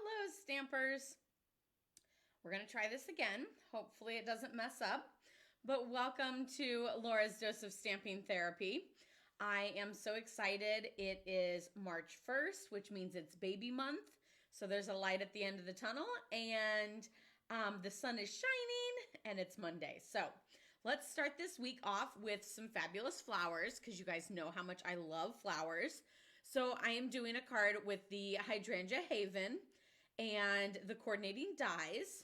Hello, Stampers. We're going to try this again. Hopefully it doesn't mess up. But welcome to Laura's Dose of Stamping Therapy. I am so excited. It is March 1st, which means it's baby month. So there's a light at the end of the tunnel and the sun is shining and it's Monday. So let's start this week off with some fabulous flowers because you guys know how much I love flowers. So I am doing a card with the Hydrangea Haven and the coordinating dies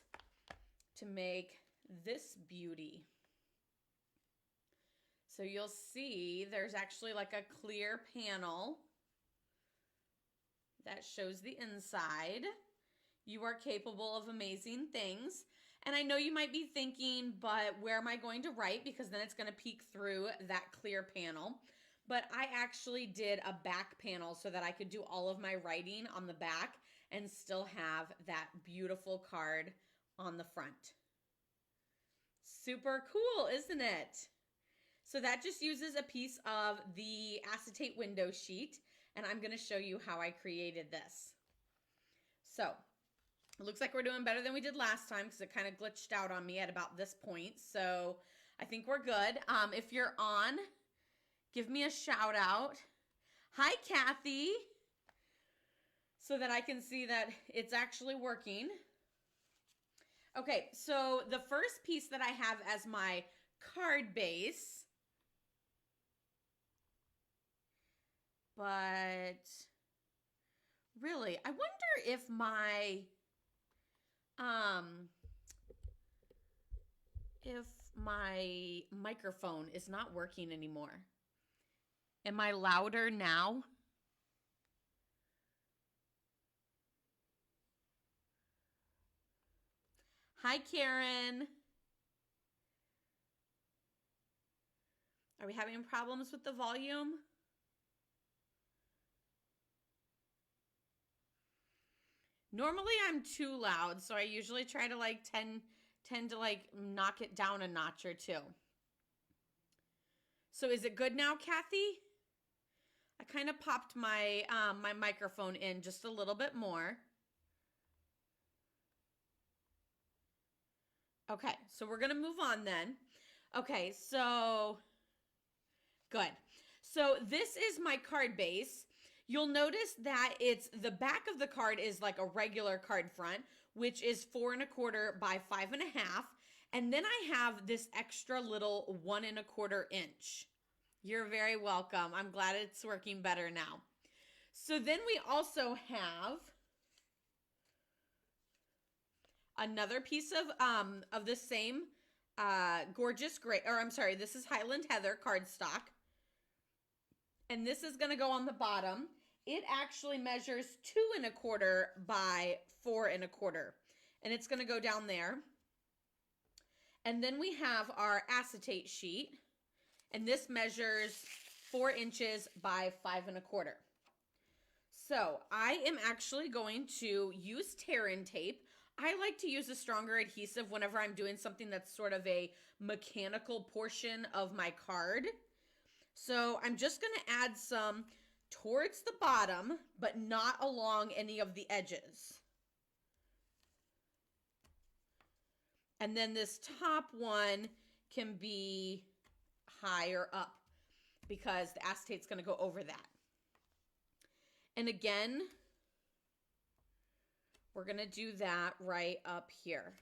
to make this beauty. So you'll see there's actually like a clear panel that shows the inside. You are capable of amazing things. And I know you might be thinking, but where am I going to write? Because then it's going to peek through that clear panel. But I actually did a back panel so that I could do all of my writing on the back and still have that beautiful card on the front. Super cool, isn't it? So that just uses a piece of the acetate window sheet, and I'm going to show you how I created this. So it looks like we're doing better than we did last time because it kind of glitched out on me at about this point. So I think we're good. If you're on, give me a shout out. Hi, Kathy. So that I can see that it's actually working. Okay, so the first piece that I have as my card base, but really, I wonder if my microphone is not working anymore. Am I louder now? Hi, Karen. Are we having problems with the volume? Normally I'm too loud, so I usually try to like tend to like knock it down a notch or two. So is it good now, Kathy? I kind of popped my my microphone in just a little bit more. Okay, so we're gonna move on then. Okay, so good. So this is my card base. You'll notice that it's the back of the card is like a regular card front, which is 4 1/4 by 5 1/2. And then I have this extra little 1 1/4 inch. You're very welcome. I'm glad it's working better now. So then we also have another piece of the same gorgeous gray, or I'm sorry, this is Highland Heather cardstock. And this is going to go on the bottom. It actually measures 2 1/4 by 4 1/4. And it's going to go down there. And then we have our acetate sheet. And this measures 4 inches by 5 1/4. So I am actually going to use tear-in tape. I like to use a stronger adhesive whenever I'm doing something that's sort of a mechanical portion of my card. So I'm just going to add some towards the bottom, but not along any of the edges. And then this top one can be higher up because the acetate's going to go over that. And again, we're going to do that right up here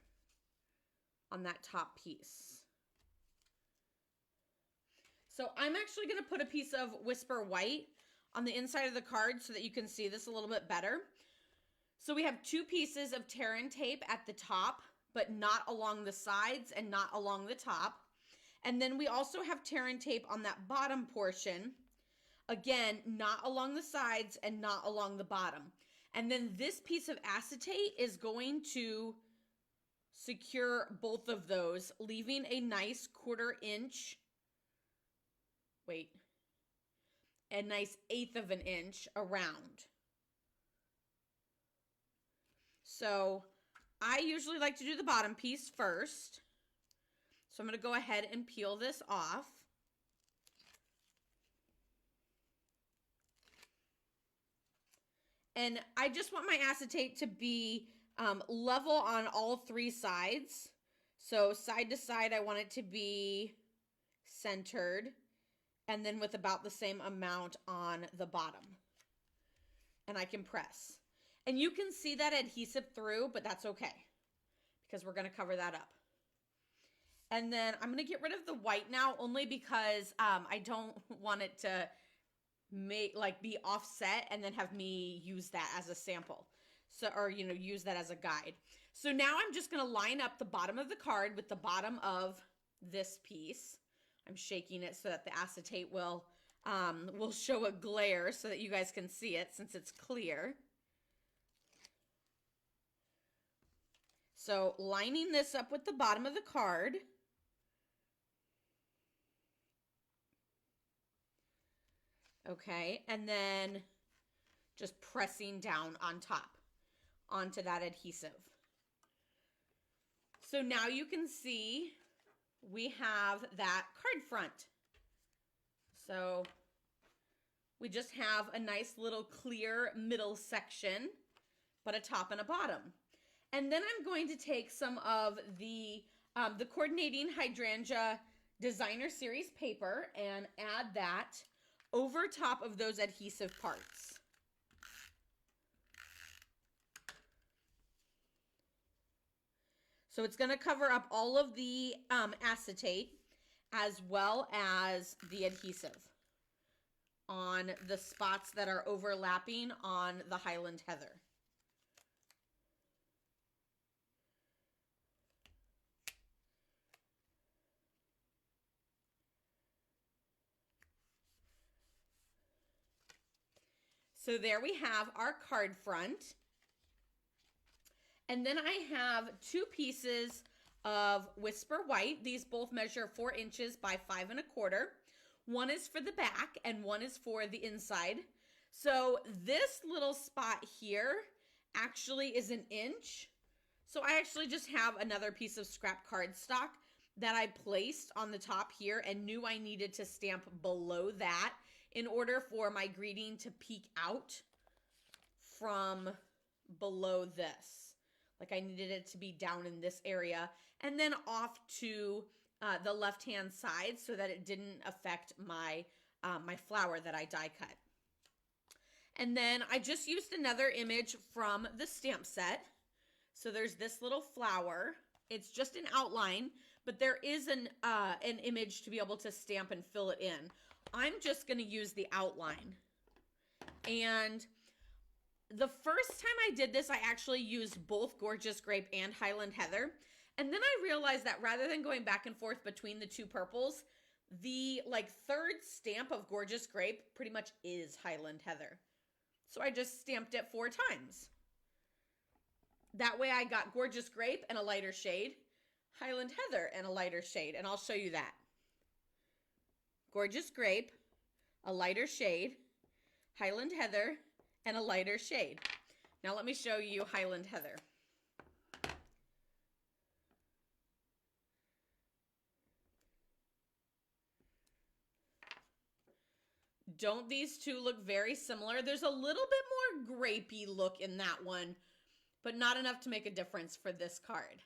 on that top piece. So I'm actually going to put a piece of Whisper White on the inside of the card so that you can see this a little bit better. So we have 2 pieces of tear-in tape at the top, but not along the sides and not along the top. And then we also have tear-in tape on that bottom portion. Again, not along the sides and not along the bottom. And then this piece of acetate is going to secure both of those, leaving a nice 1/4 inch, a nice 1/8 of an inch around. So I usually like to do the bottom piece first. So I'm going to go ahead and peel this off. And I just want my acetate to be level on all 3 sides. So side to side, I want it to be centered, and then with about the same amount on the bottom. And I can press. And you can see that adhesive through, but that's okay because we're going to cover that up. And then I'm going to get rid of the white now, only because I don't want it to be offset and then have me use that as a sample. So, or, use that as a guide. So now I'm just going to line up the bottom of the card with the bottom of this piece. I'm shaking it so that the acetate will show a glare so that you guys can see it since it's clear. So lining this up with the bottom of the card. Okay, and then just pressing down on top onto that adhesive. So now you can see we have that card front. So we just have a nice little clear middle section, but a top and a bottom. And then I'm going to take some of the coordinating Hydrangea Designer Series paper and add that over top of those adhesive parts. So it's going to cover up all of the acetate as well as the adhesive on the spots that are overlapping on the Highland Heather. So there we have our card front. And then I have 2 pieces of Whisper White. These both measure 4 inches by 5 1/4. One is for the back and one is for the inside. So this little spot here actually is 1 inch. So I actually just have another piece of scrap cardstock that I placed on the top here and knew I needed to stamp below that in order for my greeting to peek out from below this. Like I needed it to be down in this area and then off to the left-hand side so that it didn't affect my, my flower that I die cut. And then I just used another image from the stamp set. So there's this little flower. It's just an outline, but there is an image to be able to stamp and fill it in. I'm just going to use the outline. And the first time I did this, I actually used both Gorgeous Grape and Highland Heather. And then I realized that rather than going back and forth between the 2 purples, the third stamp of Gorgeous Grape pretty much is Highland Heather. So I just stamped it 4 times. That way I got Gorgeous Grape and a lighter shade, Highland Heather and a lighter shade, and I'll show you that. Gorgeous Grape, a lighter shade, Highland Heather, and a lighter shade. Now let me show you Highland Heather. Don't these 2 look very similar? There's a little bit more grapey look in that one, but not enough to make a difference for this card.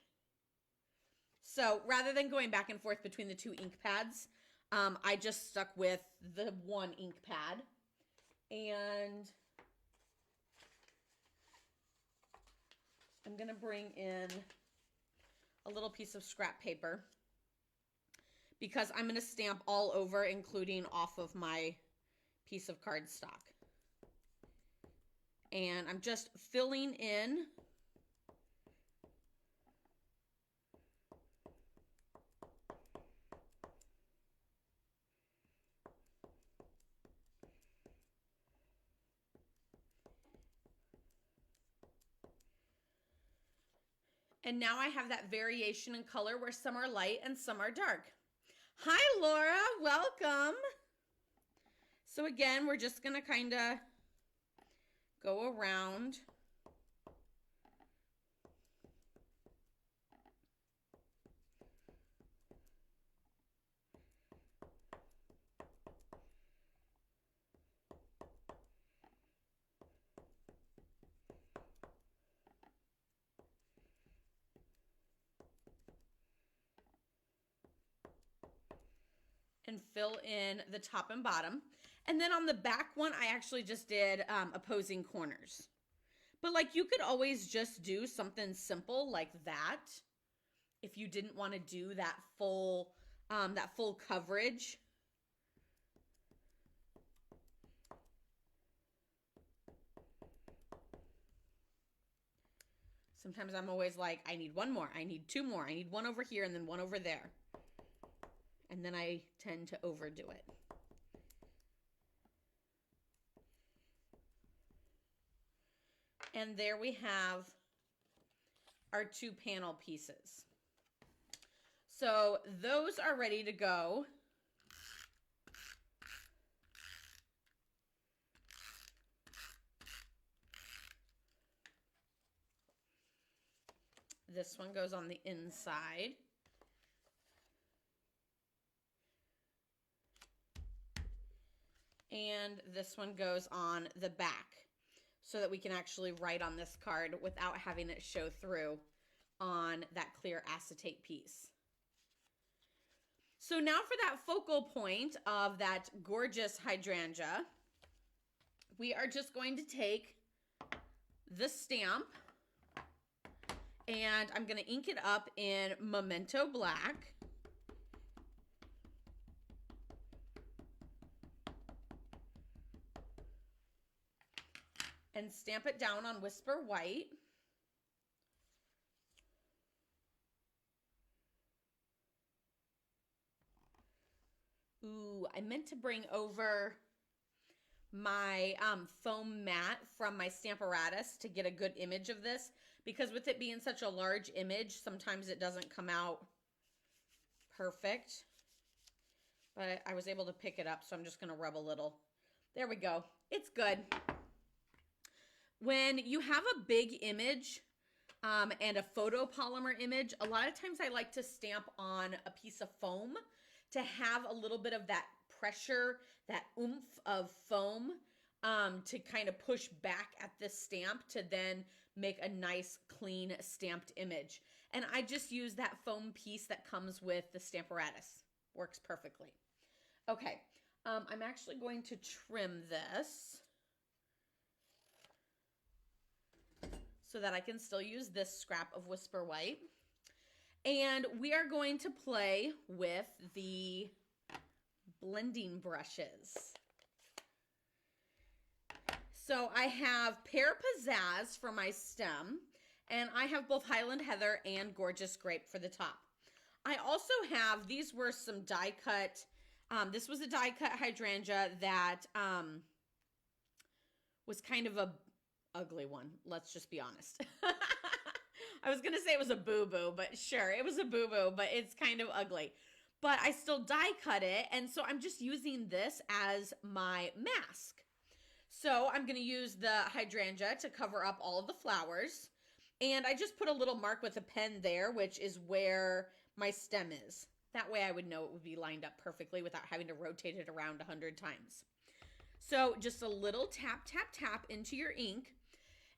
So rather than going back and forth between the 2 ink pads, I just stuck with the 1 ink pad. And I'm going to bring in a little piece of scrap paper because I'm going to stamp all over, including off of my piece of cardstock. And I'm just filling in and now I have that variation in color where some are light and some are dark. Hi, Laura, welcome. So again, we're just gonna kind of go around. and fill in the top and bottom. And then on the back one, I actually just did opposing corners. But like you could always just do something simple like that if you didn't want to do that full coverage. Sometimes I'm always like, I need one more, I need two more, I need one over here and then one over there. And then I tend to overdo it. And there we have our two panel pieces. So those are ready to go. This one goes on the inside. And this one goes on the back so that we can actually write on this card without having it show through on that clear acetate piece. So now for that focal point of that gorgeous hydrangea, we are just going to take the stamp and I'm going to ink it up in Memento Black. And stamp it down on Whisper White. Ooh, I meant to bring over my foam mat from my Stamparatus to get a good image of this, because with it being such a large image, sometimes it doesn't come out perfect. But I was able to pick it up, so I'm just going to rub a little. There we go. It's good. When you have a big image and a photopolymer image, a lot of times I like to stamp on a piece of foam to have a little bit of that pressure, that oomph of foam to kind of push back at this stamp to then make a nice, clean, stamped image. And I just use that foam piece that comes with the Stamparatus. Works perfectly. Okay, I'm actually going to trim this so that I can still use this scrap of Whisper White. And we are going to play with the blending brushes. So I have Pear Pizzazz for my stem, and I have both Highland Heather and Gorgeous Grape for the top. I also have, these were some die cut, this was a die cut hydrangea that was kind of a ugly one. Let's just be honest. I was going to say it was a boo-boo, but sure, it was a boo-boo, but it's kind of ugly. But I still die cut it, and so I'm just using this as my mask. So I'm going to use the hydrangea to cover up all of the flowers. And I just put a little mark with a pen there, which is where my stem is. That way I would know it would be lined up perfectly without having to rotate it around 100 times. So just a little tap, tap, tap into your ink.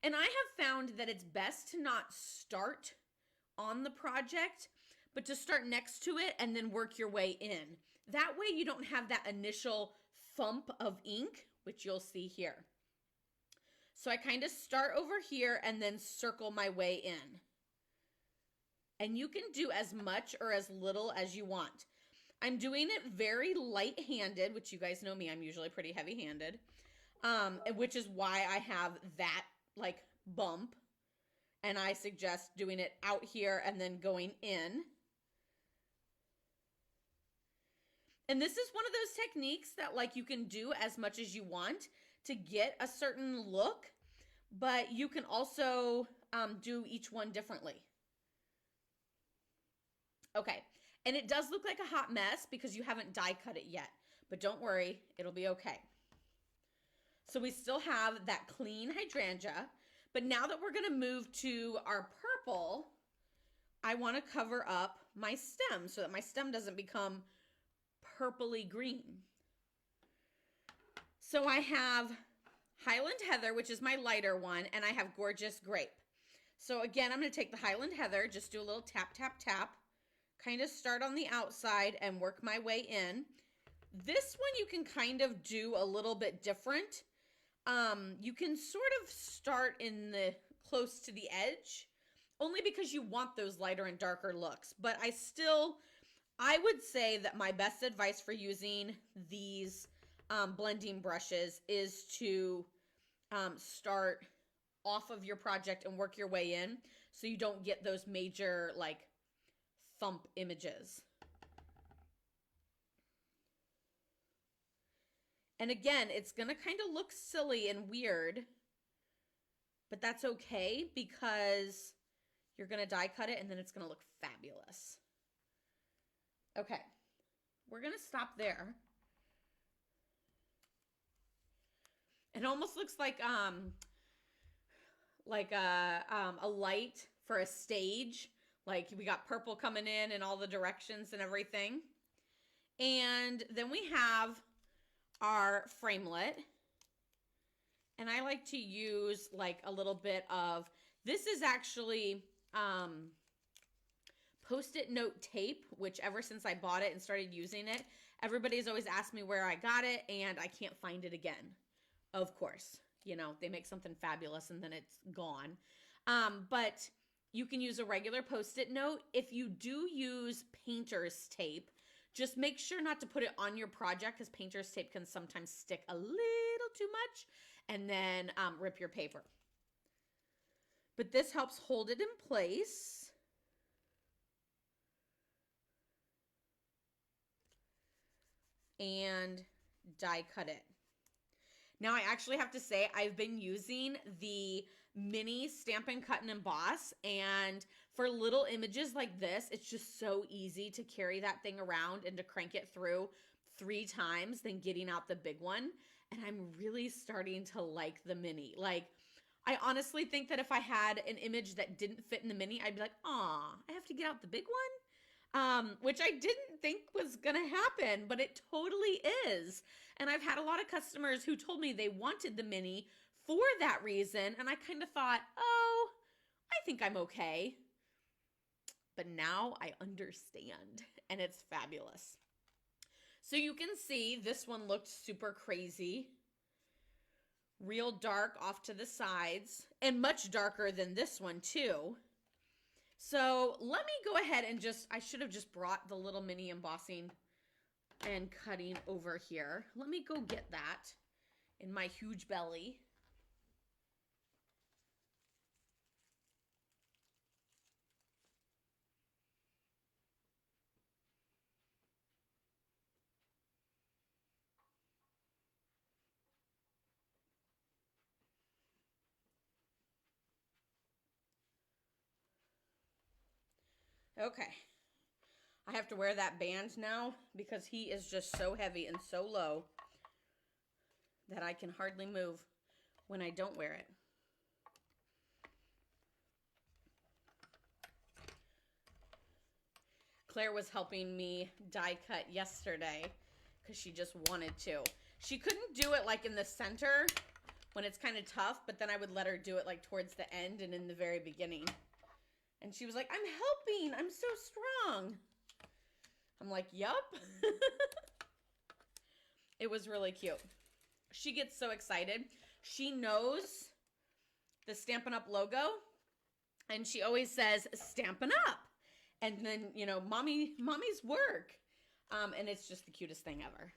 And I have found that it's best to not start on the project, but to start next to it and then work your way in. That way you don't have that initial thump of ink, which you'll see here. So I kind of start over here and then circle my way in. And you can do as much or as little as you want. I'm doing it very light-handed, which you guys know me, I'm usually pretty heavy-handed, which is why I have that like bump, and I suggest doing it out here and then going in. And this is one of those techniques that like you can do as much as you want to get a certain look, but you can also do each one differently. Okay, and it does look like a hot mess because you haven't die cut it yet, but don't worry, it'll be okay. So we still have that clean hydrangea, but now that we're going to move to our purple, I want to cover up my stem so that my stem doesn't become purpley green. So I have Highland Heather, which is my lighter one, and I have Gorgeous Grape. So again, I'm going to take the Highland Heather, just do a little tap, tap, tap, kind of start on the outside and work my way in. This one you can kind of do a little bit different. You can sort of start in the close to the edge, only because you want those lighter and darker looks. But I would say that my best advice for using these blending brushes is to start off of your project and work your way in, so you don't get those major like thump images. And again, it's going to kind of look silly and weird, but that's okay because you're going to die cut it and then it's going to look fabulous. Okay, we're going to stop there. It almost looks like a light for a stage. Like we got purple coming in all the directions and everything. And then we have our framelit. And I like to use like a little bit of, this is actually Post-it note tape, which ever since I bought it and started using it, everybody's always asked me where I got it and I can't find it again. Of course, you know, they make something fabulous and then it's gone. But you can use a regular Post-it note. If you do use painter's tape, just make sure not to put it on your project because painter's tape can sometimes stick a little too much and then rip your paper. But this helps hold it in place. And die cut it. Now I actually have to say I've been using the mini Stampin' Cut and Emboss, and for little images like this, it's just so easy to carry that thing around and to crank it through 3 times than getting out the big one. And I'm really starting to like the mini. Like, I honestly think that if I had an image that didn't fit in the mini, I'd be like, aw, I have to get out the big one? Which I didn't think was gonna happen, but it totally is. And I've had a lot of customers who told me they wanted the mini for that reason, and I kind of thought, oh, I think I'm okay. But now I understand, and it's fabulous. So you can see this one looked super crazy. Real dark off to the sides, and much darker than this one too. So let me go ahead and I should have just brought the little mini embossing and cutting over here. Let me go get that in my huge belly. Okay, I have to wear that band now because he is just so heavy and so low that I can hardly move when I don't wear it. Claire was helping me die cut yesterday because she just wanted to. She couldn't do it like in the center when it's kind of tough, but then I would let her do it like towards the end and in the very beginning. And she was like, I'm helping. I'm so strong. I'm like, yup. It was really cute. She gets so excited. She knows the Stampin' Up logo. And she always says, Stampin' Up. And then, you know, mommy's work. And it's just the cutest thing ever.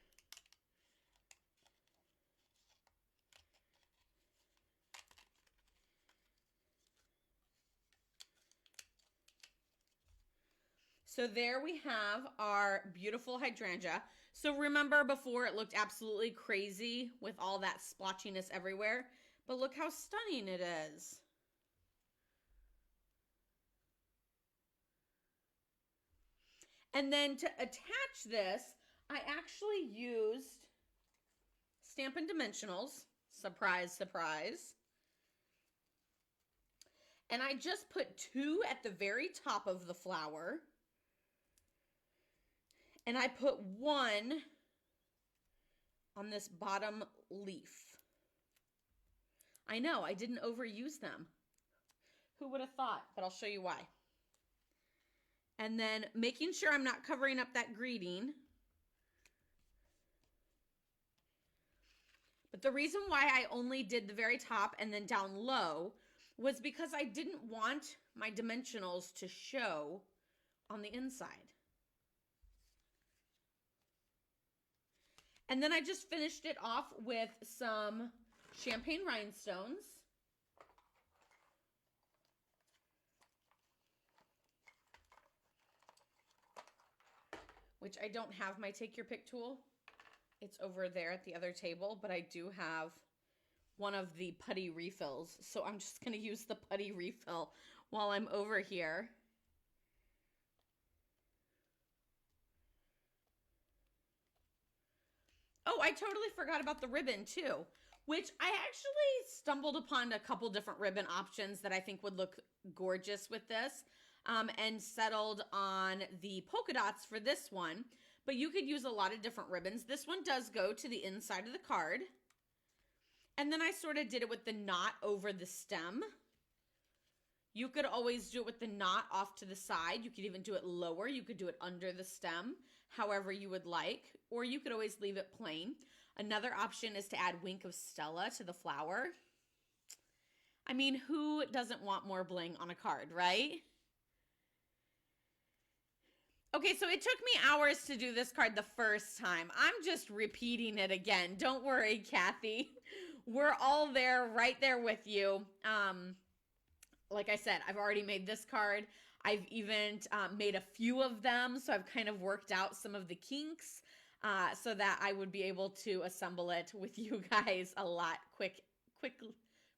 So there we have our beautiful hydrangea. So remember before it looked absolutely crazy with all that splotchiness everywhere, but look how stunning it is. And then to attach this, I actually used Stampin' Dimensionals, surprise, surprise. And I just put 2 at the very top of the flower. And I put 1 on this bottom leaf. I know, I didn't overuse them. Who would have thought? But I'll show you why. And then making sure I'm not covering up that greeting. But the reason why I only did the very top and then down low was because I didn't want my dimensionals to show on the inside. And then I just finished it off with some champagne rhinestones. Which I don't have my take your pick tool. It's over there at the other table, but I do have one of the putty refills. So I'm just going to use the putty refill while I'm over here. Oh, I totally forgot about the ribbon too, which I actually stumbled upon a couple different ribbon options that I think would look gorgeous with this, and settled on the polka dots for this one. But you could use a lot of different ribbons. This one does go to the inside of the card. And then I sort of did it with the knot over the stem. You could always do it with the knot off to the side. You could even do it lower. You could do it under the stem, however you would like. Or you could always leave it plain. Another option is to add Wink of Stella to the flower. I mean, who doesn't want more bling on a card, right? Okay, so it took me hours to do this card the first time. I'm just repeating it again. Don't worry, Kathy. We're all there, right there with you. Like I said, I've already made this card. I've even made a few of them, so I've kind of worked out some of the kinks so that I would be able to assemble it with you guys a lot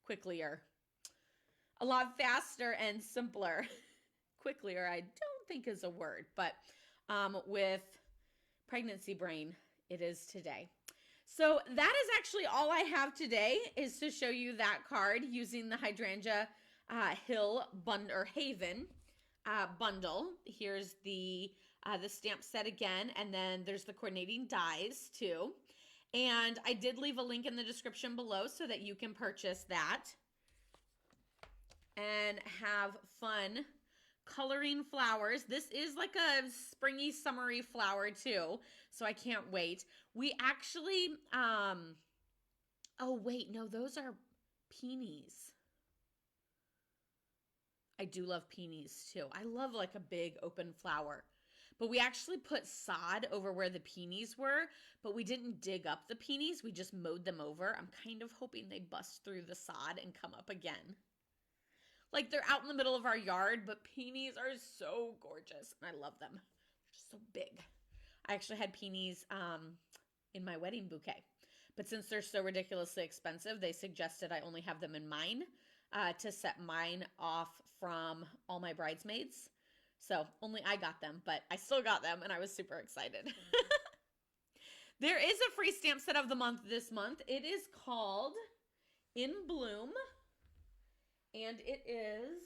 quicklier. A lot faster and simpler. Quicklier, I don't think is a word, but with pregnancy brain, it is today. So that is actually all I have today, is to show you that card using the Hydrangea Hill Haven bundle. Here's the stamp set again, and then there's the coordinating dies too. And I did leave a link in the description below so that you can purchase that and have fun coloring flowers. This is like a springy, summery flower too, so I can't wait. We actually, oh wait, no, those are peonies. I do love peonies too. I love like a big open flower. But we actually put sod over where the peonies were, but we didn't dig up the peonies. We just mowed them over. I'm kind of hoping they bust through the sod and come up again. Like, they're out in the middle of our yard, but peonies are so gorgeous, and I love them. They're just so big. I actually had peonies in my wedding bouquet, but since they're so ridiculously expensive, they suggested I only have them in mine to set mine off from all my bridesmaids. So only I got them, but I still got them, and I was super excited. There is a free stamp set of the month this month. It is called In Bloom. And it is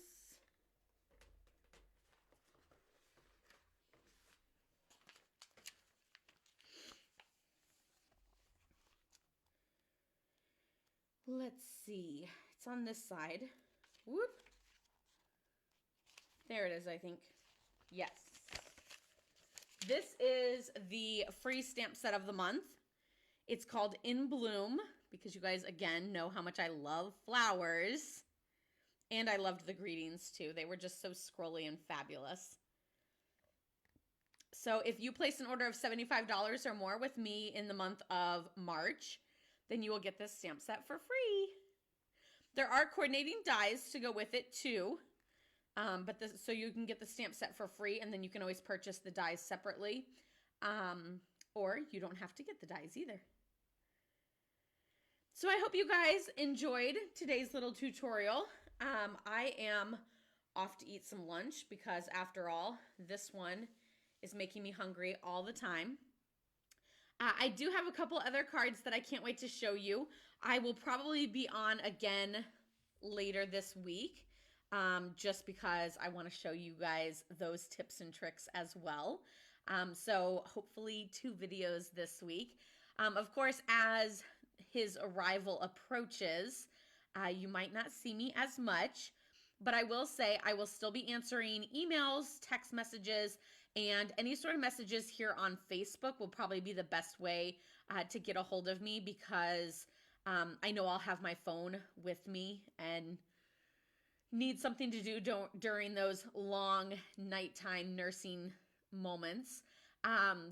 let's see. It's on this side. Whoop. There it is, I think. Yes. This is the free stamp set of the month. It's called In Bloom because you guys, again, know how much I love flowers. And I loved the greetings too. They were just so scrolly and fabulous. So if you place an order of $75 or more with me in the month of March, then you will get this stamp set for free. There are coordinating dies to go with it too. So you can get the stamp set for free, and then you can always purchase the dies separately. Or you don't have to get the dies either. So I hope you guys enjoyed today's little tutorial. I am off to eat some lunch because, after all, this one is making me hungry all the time. I do have a couple other cards that I can't wait to show you. I will probably be on again later this week, just because I want to show you guys those tips and tricks as well. So hopefully 2 videos this week. Of course, as his arrival approaches, you might not see me as much, but I will say I will still be answering emails, text messages, and any sort of messages here on Facebook will probably be the best way to get a hold of me, because I know I'll have my phone with me and need something to do during those long nighttime nursing moments.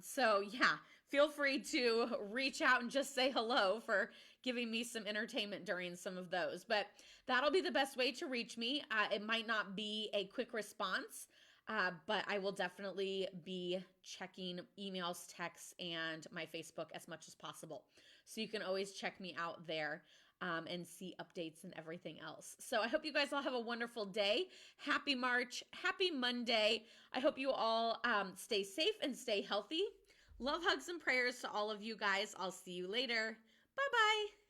So yeah, feel free to reach out and just say hello for giving me some entertainment during some of those. But that'll be the best way to reach me. It might not be a quick response, but I will definitely be checking emails, texts, and my Facebook as much as possible. So you can always check me out there. And see updates and everything else. So I hope you guys all have a wonderful day. Happy March. Happy Monday. I hope you all stay safe and stay healthy. Love, hugs, and prayers to all of you guys. I'll see you later. Bye-bye.